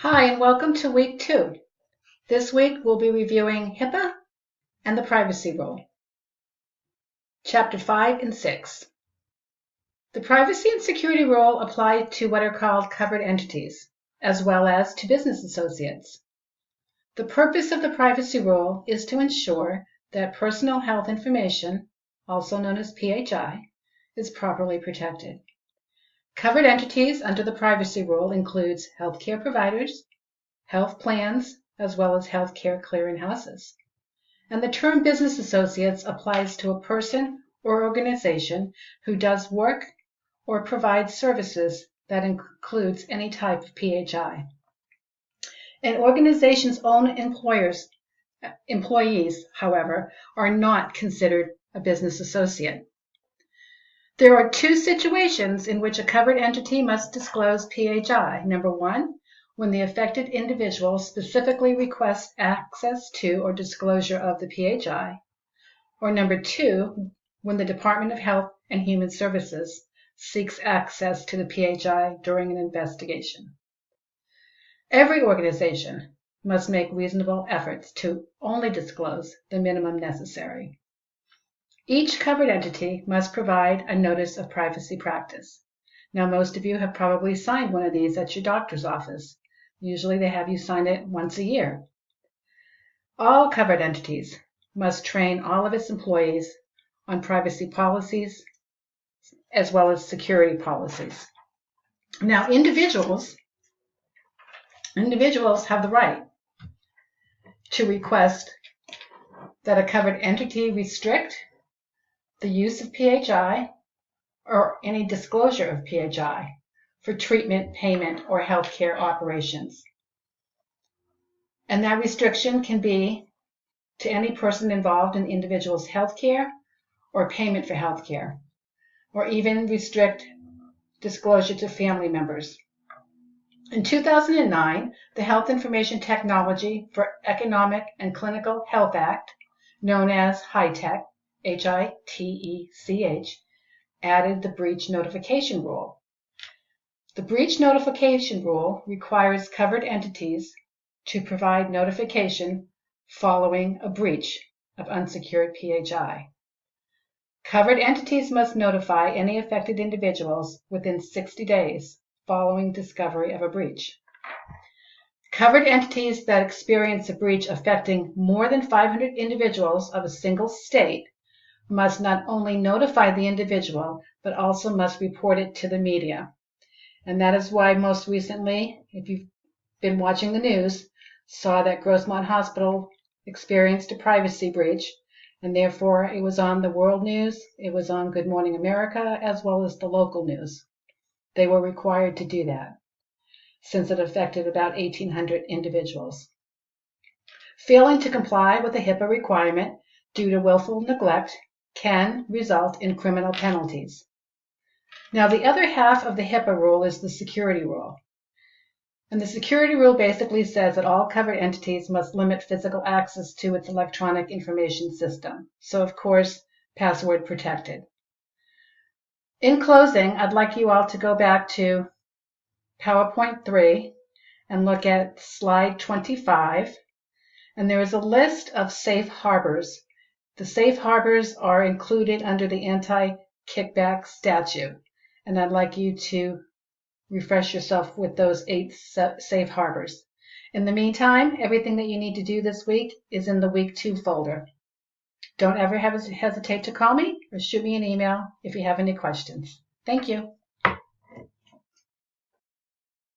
Hi, and welcome to week 2. This week we'll be reviewing HIPAA and the privacy rule. Chapter 5 and 6. The privacy and security rule apply to what are called covered entities, as well as to business associates. The purpose of the privacy rule is to ensure that personal health information, also known as PHI, is properly protected. Covered entities under the privacy rule includes healthcare providers, health plans, as well as healthcare clearinghouses. And the term business associates applies to a person or organization who does work or provides services that includes any type of PHI. An organization's own employees, however, are not considered a business associate. There are 2 situations in which a covered entity must disclose PHI. Number 1, when the affected individual specifically requests access to or disclosure of the PHI. Or number 2, when the Department of Health and Human Services seeks access to the PHI during an investigation. Every organization must make reasonable efforts to only disclose the minimum necessary. Each covered entity must provide a notice of privacy practice. Now, most of you have probably signed one of these at your doctor's office. Usually they have you sign it once a year. All covered entities must train all of its employees on privacy policies as well as security policies. Now, individuals have the right to request that a covered entity restrict the use of PHI or any disclosure of PHI for treatment, payment, or healthcare operations. And that restriction can be to any person involved in the individual's healthcare or payment for healthcare, or even restrict disclosure to family members. In 2009, the Health Information Technology for Economic and Clinical Health Act, known as HITECH, H-I-T-E-C-H, added the breach notification rule. The breach notification rule requires covered entities to provide notification following a breach of unsecured PHI. Covered entities must notify any affected individuals within 60 days following discovery of a breach. Covered entities that experience a breach affecting more than 500 individuals of a single state must not only notify the individual, but also must report it to the media. And that is why most recently, if you've been watching the news, saw that Grossmont Hospital experienced a privacy breach, and therefore it was on the world news, it was on Good Morning America, as well as the local news. They were required to do that, since it affected about 1,800 individuals. Failing to comply with the HIPAA requirement due to willful neglect can result in criminal penalties. Now, the other half of the HIPAA rule is the security rule. And the security rule basically says that all covered entities must limit physical access to its electronic information system. So, of course, password protected. In closing, I'd like you all to go back to PowerPoint 3 and look at slide 25. And there is a list of safe harbors. The safe harbors are included under the anti-kickback statute. And I'd like you to refresh yourself with those 8 safe harbors. In the meantime, everything that you need to do this week is in the week 2 folder. Don't ever hesitate to call me or shoot me an email if you have any questions. Thank you.